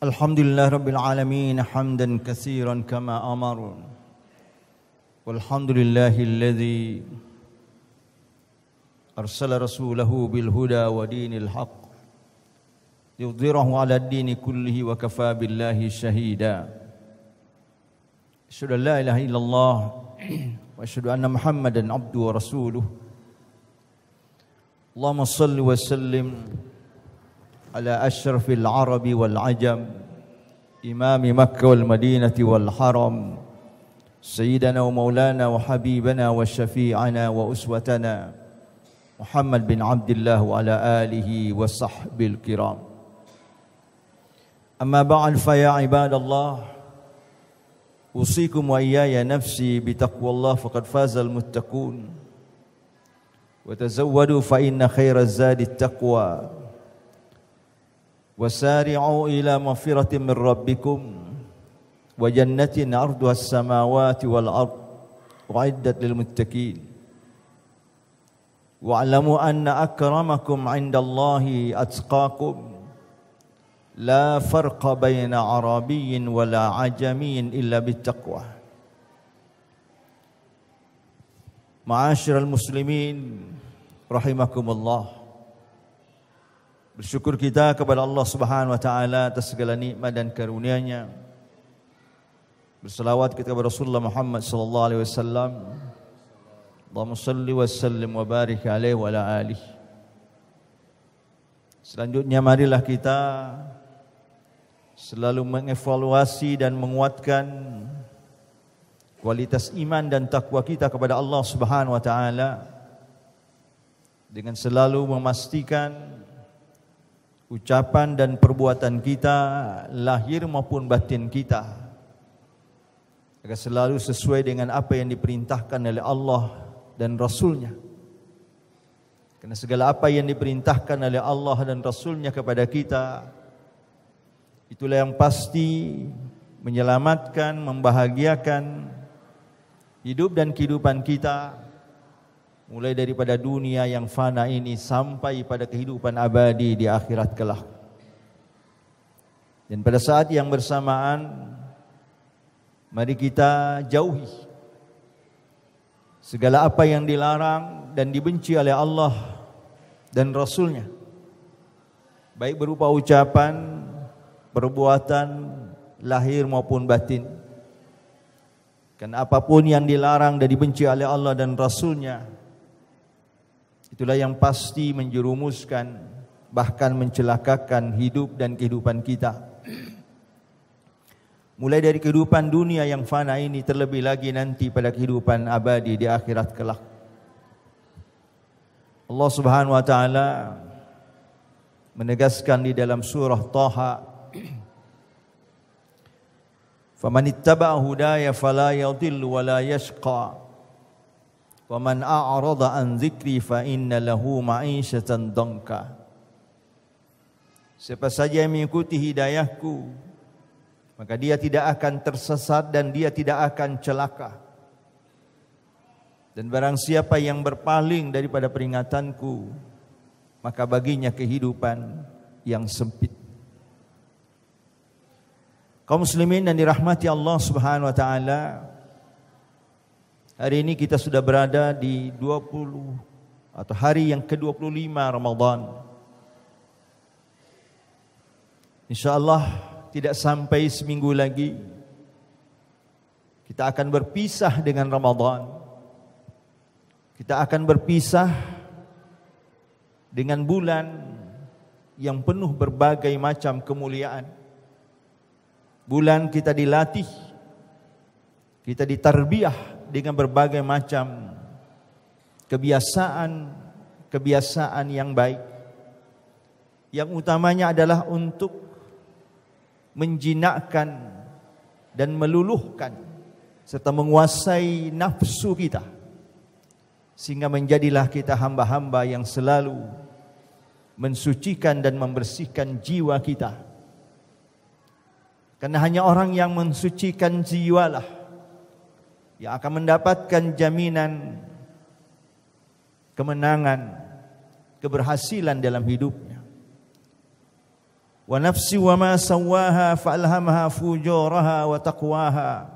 Alhamdulillah Rabbil Alamin hamdan katsiran kama amar. Walhamdulillahilladzi arsala rasulahu bil huda wa dinil haqq yudhhirahu 'ala ad-dini kullihi wa kafaa billahi shahida. Asyhadu an la ilaha illallah wa asyhadu anna Muhammadan abduhu wa rasuluh. Allahumma shalli wa sallim ala asyrafil arabi wal ajam, imami Makkah wal Madinati wal haram, sayyidana wa maulana wa habibana wa syafi'ana wa uswatana Muhammad bin Abdullah wa ala alihi wa sahbil kiram. Amma ba'd, fa ya ibadallah, usikum wa iyaya nafsi bitaqwallah faqad fazal muttaqun. Wa tazawwadu fa inna khairaz zadi taqwa. Wasari'u ila maghfiratin min rabbikum wa jannatin 'arduha as-samawati wal ard u'iddat lil muttaqin. Wa'lamu anna akramakum 'indallahi atqakum. La farqa baina 'arabiyyin wala 'ajamiyyin illa bittaqwa. Ma'asyiral muslimin rahimakumullah. Bersyukur kita kepada Allah Subhanahu wa taala atas segala nikmat dan karunia-Nya. Berselawat kita kepada Rasulullah Muhammad sallallahu alaihi wasallam. Allahumma shalli wa sallim wa barik alaihi wa ala alihi. Selanjutnya marilah kita selalu mengevaluasi dan menguatkan kualitas iman dan takwa kita kepada Allah Subhanahu wa taala dengan selalu memastikan ucapan dan perbuatan kita, lahir maupun batin kita, agar selalu sesuai dengan apa yang diperintahkan oleh Allah dan Rasul-Nya. Karena segala apa yang diperintahkan oleh Allah dan Rasul-Nya kepada kita, itulah yang pasti menyelamatkan, membahagiakan hidup dan kehidupan kita, mulai daripada dunia yang fana ini sampai pada kehidupan abadi di akhirat kelak. Dan pada saat yang bersamaan, mari kita jauhi segala apa yang dilarang dan dibenci oleh Allah dan Rasul-Nya, baik berupa ucapan, perbuatan, lahir maupun batin. Karena apapun yang dilarang dan dibenci oleh Allah dan Rasul-Nya, itulah yang pasti menjerumuskan, bahkan mencelakakan hidup dan kehidupan kita. Mulai dari kehidupan dunia yang fana ini, terlebih lagi nanti pada kehidupan abadi di akhirat kelak. Allah Subhanahu wa taala menegaskan di dalam surah Thaha, "Faman ittaba'a hudaya fala yadhillu wa la yashqa. Wa man a'rada an dzikri fa inna lahu ma'isyatan dhanka." Siapa saja yang mengikuti hidayahku, maka dia tidak akan tersesat dan dia tidak akan celaka. Dan barang siapa yang berpaling daripada peringatanku, maka baginya kehidupan yang sempit. Kaum muslimin dan dirahmati Allah Subhanahu wa taala, hari ini kita sudah berada di 20 atau hari yang ke-25 Ramadan. InsyaAllah tidak sampai seminggu lagi kita akan berpisah dengan Ramadan. Kita akan berpisah dengan bulan yang penuh berbagai macam kemuliaan. Bulan kita dilatih, kita ditarbiyah dengan berbagai macam kebiasaan yang baik. Yang utamanya adalah untuk menjinakkan dan meluluhkan serta menguasai nafsu kita, sehingga menjadilah kita hamba-hamba yang selalu mensucikan dan membersihkan jiwa kita. Karena hanya orang yang mensucikan jiwalah yang akan mendapatkan jaminan kemenangan, keberhasilan dalam hidupnya. wa nafsi wa ma sawwaha fa'alhamaha fujuraha wa taqwaha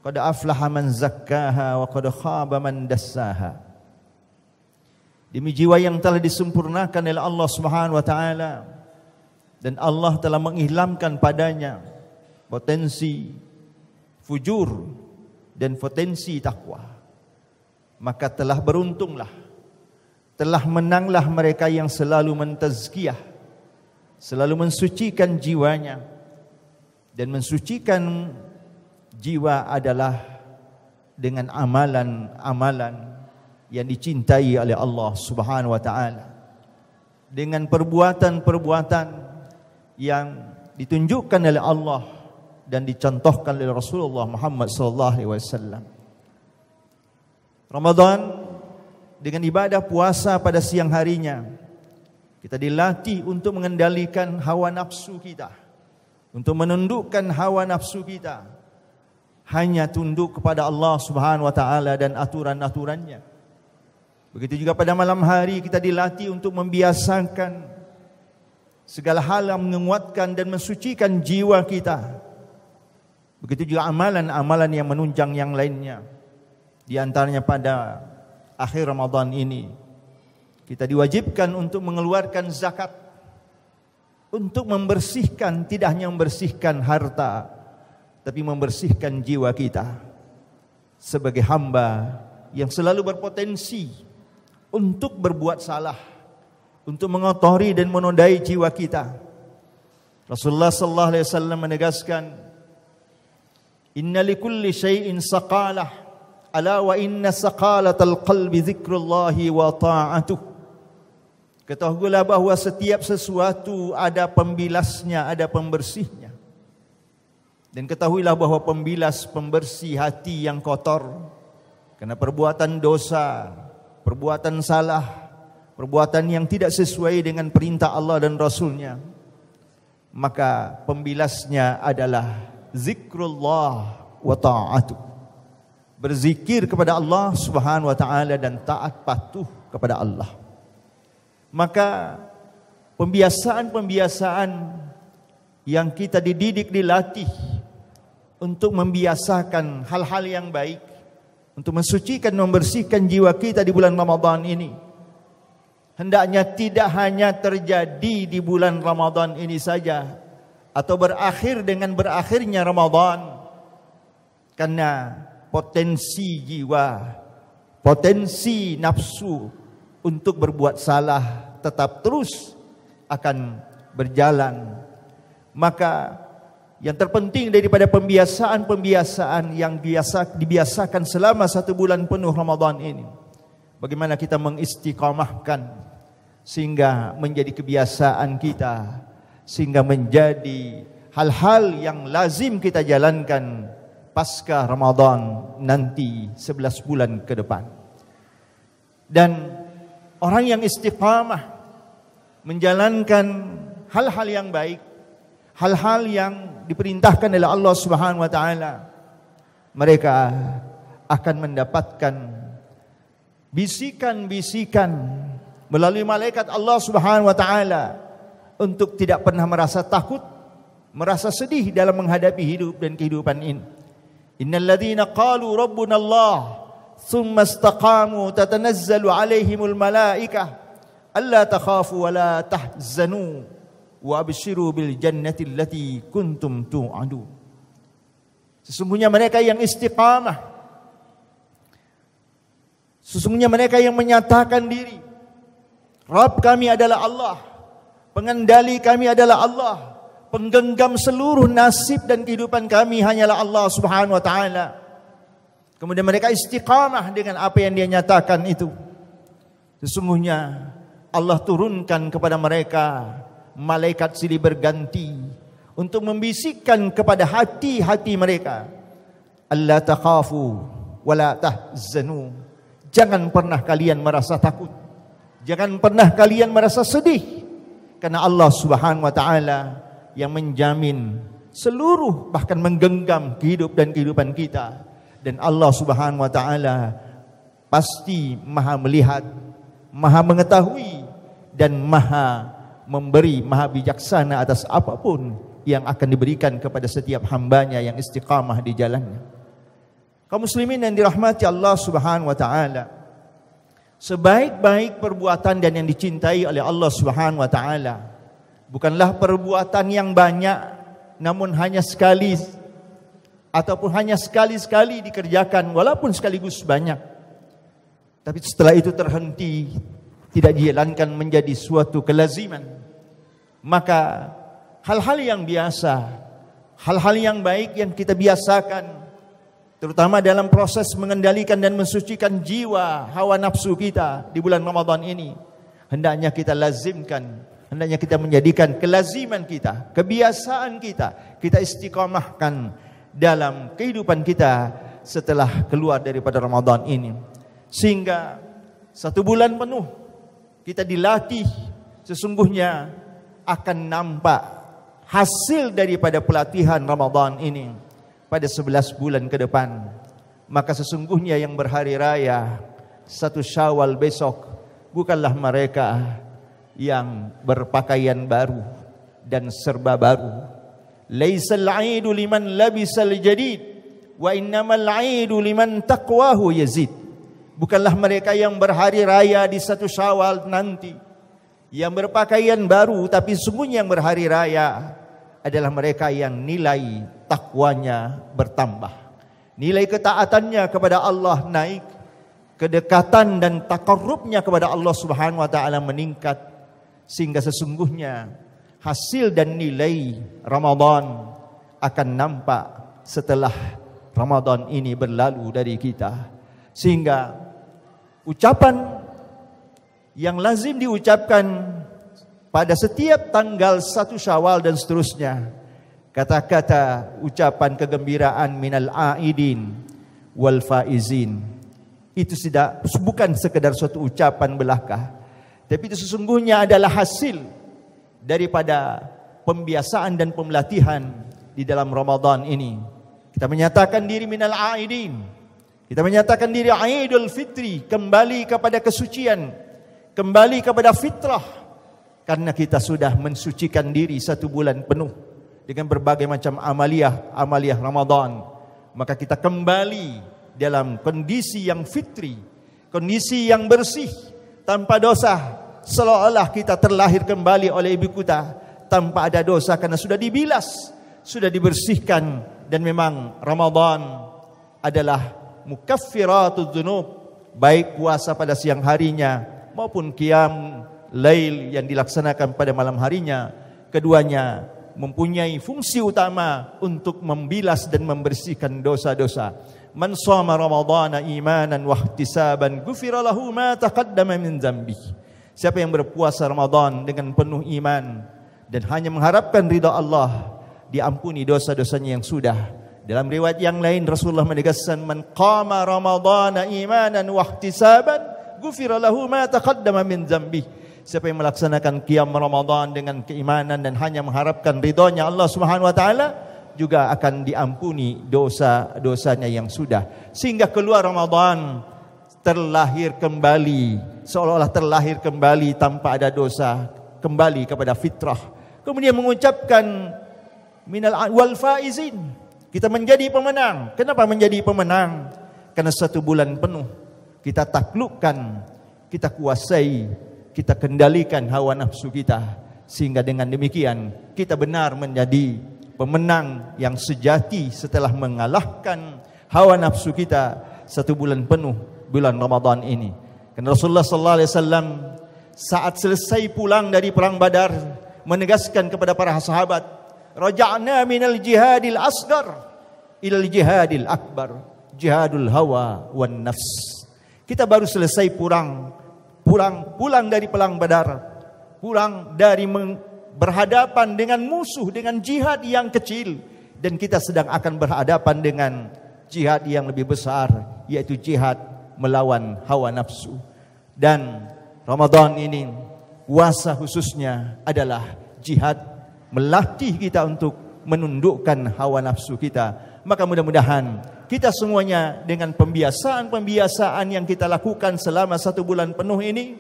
qad aflaha man zakkaha wa qad khaba man dassaha. Demi jiwa yang telah disempurnakan oleh Allah Subhanahu wa taala dan Allah telah mengilhamkan padanya potensi fujur dan potensi takwa, maka telah beruntunglah, telah menanglah mereka yang selalu mentazkiyah, selalu mensucikan jiwanya. Dan mensucikan jiwa adalah dengan amalan-amalan yang dicintai oleh Allah Subhanahu wa taala, dengan perbuatan-perbuatan yang ditunjukkan oleh Allah dan dicontohkan oleh Rasulullah Muhammad sallallahu alaihi wasallam. Ramadan dengan ibadah puasa pada siang harinya, kita dilatih untuk mengendalikan hawa nafsu kita, untuk menundukkan hawa nafsu kita, hanya tunduk kepada Allah Subhanahu wa taala dan aturan-aturannya. Begitu juga pada malam hari kita dilatih untuk membiasakan segala hal yang menguatkan dan mensucikan jiwa kita. Begitu juga amalan-amalan yang menunjang yang lainnya. Di antaranya pada akhir Ramadan ini kita diwajibkan untuk mengeluarkan zakat, untuk membersihkan, tidak hanya membersihkan harta, tapi membersihkan jiwa kita sebagai hamba yang selalu berpotensi untuk berbuat salah, untuk mengotori dan menodai jiwa kita. Rasulullah sallallahu alaihi wasallam menegaskan, inna likulli syai'in saqalah, ala wa inna saqalatal qalbi dzikrullahi wa ta'atuh. Ketahuilah bahwa setiap sesuatu ada pembilasnya, ada pembersihnya. Dan ketahuilah bahwa pembilas, pembersih hati yang kotor karena perbuatan dosa, perbuatan salah, perbuatan yang tidak sesuai dengan perintah Allah dan Rasulnya, maka pembilasnya adalah zikrullah wa ta'atuh, berzikir kepada Allah Subhanahu wa taala dan taat patuh kepada Allah. Maka pembiasaan-pembiasaan yang kita dididik, dilatih untuk membiasakan hal-hal yang baik, untuk mensucikan, membersihkan jiwa kita di bulan Ramadan ini, hendaknya tidak hanya terjadi di bulan Ramadan ini saja, atau berakhir dengan berakhirnya Ramadan. Karena potensi jiwa, potensi nafsu untuk berbuat salah tetap terus akan berjalan. Maka yang terpenting daripada pembiasaan-pembiasaan yang dibiasakan selama 1 bulan penuh Ramadan ini, bagaimana kita mengistiqamahkan sehingga menjadi kebiasaan kita, sehingga menjadi hal-hal yang lazim kita jalankan pasca Ramadan nanti 11 bulan ke depan. Dan orang yang istiqamah menjalankan hal-hal yang baik, hal-hal yang diperintahkan oleh Allah Subhanahu wa taala, mereka akan mendapatkan bisikan-bisikan melalui malaikat Allah Subhanahu wa taala untuk tidak pernah merasa takut, merasa sedih dalam menghadapi hidup dan kehidupan ini. Innal ladzina qalu rabbuna Allah thumma istaqamu tatanazzalu alaihimul malaikah alla takhafu wa la tahzanu wa abshiru bil jannati allati kuntum tu'adun. Sesungguhnya mereka yang istiqamah, sesungguhnya mereka yang menyatakan diri, Rabb kami adalah Allah, pengendali kami adalah Allah, penggenggam seluruh nasib dan kehidupan kami hanyalah Allah Subhanahu wa taala. Kemudian mereka istiqamah dengan apa yang dia nyatakan itu. Sesungguhnya Allah turunkan kepada mereka malaikat silih berganti untuk membisikkan kepada hati-hati mereka, alla takhafu wa la tahzanu. Jangan pernah kalian merasa takut, jangan pernah kalian merasa sedih, karena Allah Subhanahu wa taala yang menjamin seluruh, bahkan menggenggam kehidupan kita. Dan Allah Subhanahu wa taala pasti Maha melihat, Maha mengetahui, dan Maha memberi, maha bijaksana atas apapun yang akan diberikan kepada setiap hambanya yang istiqamah di jalannya. Kaum muslimin yang dirahmati Allah Subhanahu wa taala, sebaik-baik perbuatan dan yang dicintai oleh Allah Subhanahu wa taala bukanlah perbuatan yang banyak, namun hanya sekali ataupun hanya sekali-sekali dikerjakan walaupun sekaligus banyak. Tapi setelah itu terhenti, tidak dijalankan menjadi suatu kelaziman. Maka hal-hal yang biasa, hal-hal yang baik yang kita biasakan, terutama dalam proses mengendalikan dan mensucikan jiwa hawa nafsu kita di bulan Ramadan ini, hendaknya kita lazimkan, hendaknya kita menjadikan kelaziman kita, kebiasaan kita, kita istiqamahkan dalam kehidupan kita setelah keluar daripada Ramadan ini. Sehingga 1 bulan penuh kita dilatih, sesungguhnya akan nampak hasil daripada pelatihan Ramadan ini pada 11 bulan ke depan. Maka sesungguhnya yang berhari raya 1 Syawal besok bukanlah mereka yang berpakaian baru dan serba baru. Laisal 'aidu liman labisal jadid wa innamal 'aidu liman taqwahu yazid. Bukanlah mereka yang berhari raya di 1 Syawal nanti yang berpakaian baru, tapi sesungguhnya yang berhari raya adalah mereka yang nilai takwanya bertambah, nilai ketaatannya kepada Allah naik, kedekatan dan takarrubnya kepada Allah Subhanahu wa taala meningkat, sehingga sesungguhnya hasil dan nilai Ramadan akan nampak setelah Ramadan ini berlalu dari kita. Sehingga ucapan yang lazim diucapkan pada setiap tanggal 1 Syawal dan seterusnya, kata-kata ucapan kegembiraan minal aidin wal faizin, itu bukan sekedar suatu ucapan belaka, tapi itu sesungguhnya adalah hasil daripada pembiasaan dan pemelatihan di dalam Ramadan ini. Kita menyatakan diri minal aidin, kita menyatakan diri Aidul Fitri, kembali kepada kesucian, kembali kepada fitrah, karena kita sudah mensucikan diri 1 bulan penuh dengan berbagai macam amaliyah Ramadan. Maka kita kembali dalam kondisi yang fitri, kondisi yang bersih, tanpa dosa, seolah-olah kita terlahir kembali oleh ibu kita tanpa ada dosa, karena sudah dibilas, sudah dibersihkan. Dan memang Ramadan adalah mukaffiratudz dzunub, baik puasa pada siang harinya maupun qiyam lail yang dilaksanakan pada malam harinya, keduanya mempunyai fungsi utama untuk membilas dan membersihkan dosa-dosa. Man shoma ramadhana imanan wa ihtisaban ghufira lahu ma taqaddama min dzambi. Siapa yang berpuasa Ramadan dengan penuh iman dan hanya mengharapkan ridha Allah, diampuni dosa-dosanya yang sudah. Dalam riwayat yang lain Rasulullah menegaskan, man qama ramadhana imanan wa ihtisaban ghufira lahu ma taqaddama min dzambi. Siapa yang melaksanakan qiyam Ramadan dengan keimanan dan hanya mengharapkan ridhonya Allah Subhanahu wa taala, juga akan diampuni dosa-dosanya yang sudah. Sehingga keluar Ramadan terlahir kembali, seolah-olah terlahir kembali tanpa ada dosa, kembali kepada fitrah. Kemudian mengucapkan minal wal faizin, kita menjadi pemenang. Kenapa menjadi pemenang? Karena 1 bulan penuh kita taklukkan, kita kuasai, kita kendalikan hawa nafsu kita, sehingga dengan demikian kita benar menjadi pemenang yang sejati setelah mengalahkan hawa nafsu kita 1 bulan penuh bulan Ramadan ini. Karena Rasulullah sallallahu alaihi wasallam saat selesai pulang dari perang Badar menegaskan kepada para sahabat, raja'na minal jihadil asghar ilal jihadil akbar, jihadul hawa wan nafs. Kita baru selesai pulang dari perang Badar, pulang dari berhadapan dengan musuh, dengan jihad yang kecil, dan kita sedang akan berhadapan dengan jihad yang lebih besar, yaitu jihad melawan hawa nafsu. Dan Ramadan ini puasa khususnya adalah jihad, melatih kita untuk menundukkan hawa nafsu kita. Maka mudah-mudahan kita semuanya dengan pembiasaan-pembiasaan yang kita lakukan selama 1 bulan penuh ini,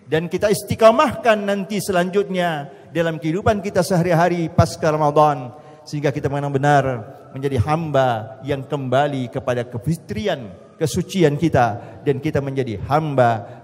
dan kita istiqamahkan nanti selanjutnya dalam kehidupan kita sehari-hari pasca Ramadan, sehingga kita benar-benar menjadi hamba yang kembali kepada kefitrian, kesucian kita, dan kita menjadi hamba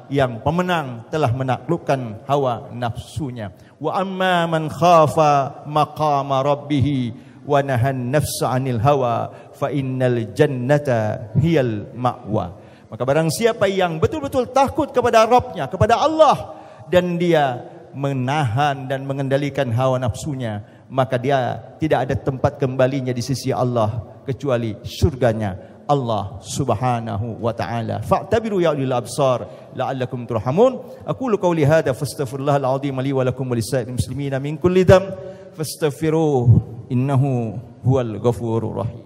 yang pemenang, telah menaklukkan hawa nafsunya. Wa amma man khafa maqama rabbih wa nahan nafsa 'anil hawa fa innal jannata hiyal ma'wa. Maka barang siapa yang betul-betul takut kepada Rabbnya, kepada Allah, dan dia menahan dan mengendalikan hawa nafsunya, maka dia tidak ada tempat kembalinya di sisi Allah kecuali surganya Allah Subhanahu wa taala. Fa'tabiru ya ulil absar la'allakum turhamun. Aqulu qawli hadza fastaghfirullahal azim li wa lakum wa lisa'iril muslimina min kulli dhanb fastaghfiruhu innahu huwal ghafurur rahim.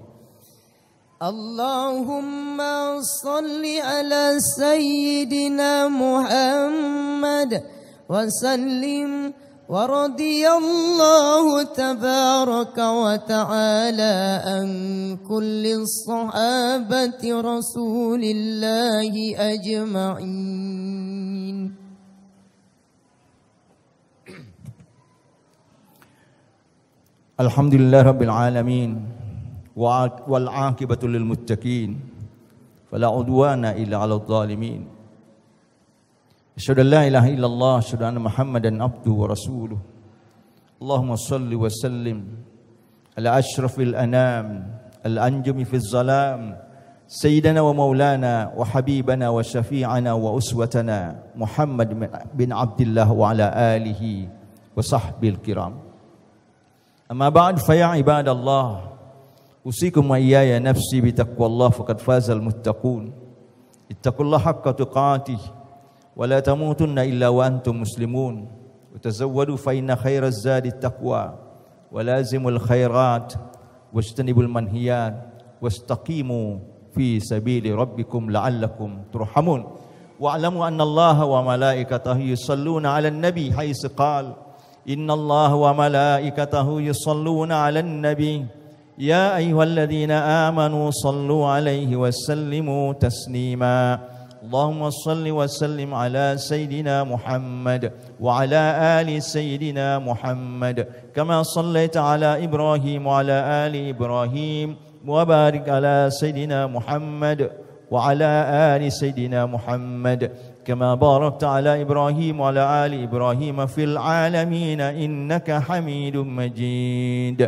Allahumma salli ala sayyidina Muhammad wa sallim wa radiyallahu tabaraka wa ta'ala an kulli sahabati rasulillahi ajma'in. Alhamdulillah rabbil alamin wal aqibatu lil muttaqin fala udwana illa 'alal zalimin. Asyhadu an la ilaha illallah, asyhadu anna Muhammadan abduhu wa rasuluh. Allahumma salli wa sallim ala asyrafil anam al-anjumi fil zalam sayyidina wa maulana wa habibana wa syafi'ana wa uswatana Muhammad bin Abdullah wa ala alihi wa sahbil kiram. Amma ba'd, fa ya ibadallah, usikum wa iyaya nafsi bi taqwallah faqad fazal muttaqun. Ittaqullaha haqqa tuqatih wa la tamutunna illa wa antum muslimun. Wa tazawwadu fa inna khairaz zadi taqwa wa lazimul khairat wajtanibul manhiyat wastaqimu fi sabili rabbikum la'allakum turhamun. Wa'lamu anna Allaha wa malaikatahu yusalluna 'alan nabi haitsu qala inna Allaha wa malaikatahu yusalluna 'alan nabi ya ayyuhalladzina amanu sallu 'alaihi wa sallimu taslima. Allahumma salli wa sallim ala sayyidina Muhammad wa ala ali sayyidina Muhammad kama sallaita ala Ibrahim wa ala ali Ibrahim wa barik ala sayyidina Muhammad wa ala ali sayyidina Muhammad kama barakta ala Ibrahim wa ala ali Ibrahim fil alamin innaka Hamidum Majid.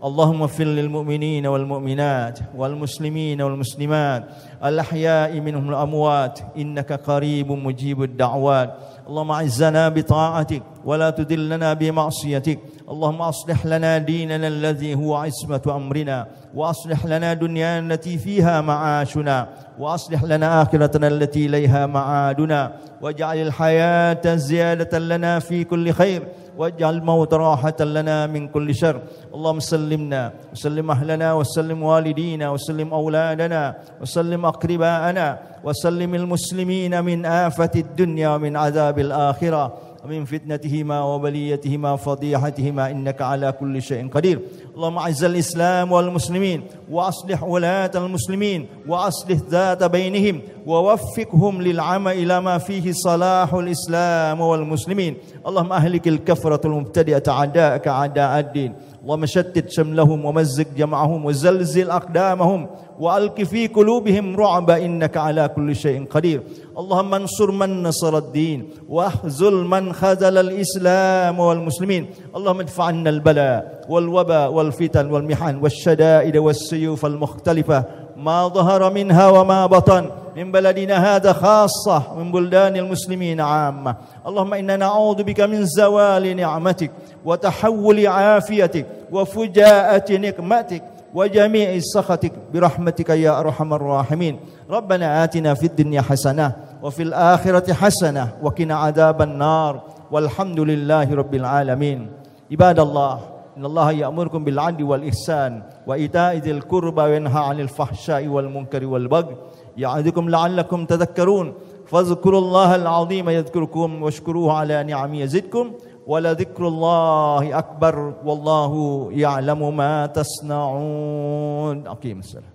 اللهم اغفر للمؤمنين والمؤمنات والمسلمين والمسلمات الأحياء منهم الأموات إنك قريب مجيب الدعوات. اللهم أعزنا بطاعتك ولا تذلنا بمعصيتك. اللهم أصلح لنا ديننا الذي هو عصمة أمرنا وأصلح لنا دنيانا التي فيها معاشنا وأصلح لنا آخرتنا التي إليها معادنا واجعل الحياة زيادة لنا في كل خير واجعل الموت راحة لنا من كل شر. اللهم سلمنا وسلم أهلنا وسلم والدينا وسلم أولادنا وسلم أقرباءنا وسلم المسلمين من آفة الدنيا ومن عذاب الآخرة ومن فتنتهما وبليتهما وفضيحتهما إنك على كل شيء قدير. اللهم أعز الإسلام والمسلمين وأصلح ولاة المسلمين وأصلح ذات بينهم ووفقهم للعمل إلى ما فيه صلاح الإسلام والمسلمين. اللهم أهلك الكفرة المبتدئة أعداءك أعداء الدين. اللهم شتت شملهم ومزق جمعهم وزلزل أقدامهم وألق في قلوبهم رعب إنك على كل شيء قدير. اللهم انصر من نصر الدين واخذل من خذل الإسلام والمسلمين. اللهم ادفع عنا البلاء والوباء والفتن والمحن والشدائد والسيوف المختلفة ما ظهر منها وما بطن من بلدنا هذا خاصة من بلدان المسلمين عامة. اللهم إنا نعوذ بك من زوال نعمتك وتحول عافيتك وفجاءة نقمتك وجميع سخطك برحمتك يا أرحم الراحمين. ربنا آتنا في الدنيا حسنة وفي الآخرة حسنة وقنا عذاب النار والحمد لله رب العالمين. عباد الله إن الله يأمركم بالعدل والإحسان وإيتاء ذي القربى وينهى عن الفحشاء والمنكر والبغي يعظكم لعلكم تذكرون. فاذكروا الله العظيم يذكركم واشكروه على نعمه يزدكم ولذكر الله أكبر والله يعلم ما تصنعون. أقيم الصلاة.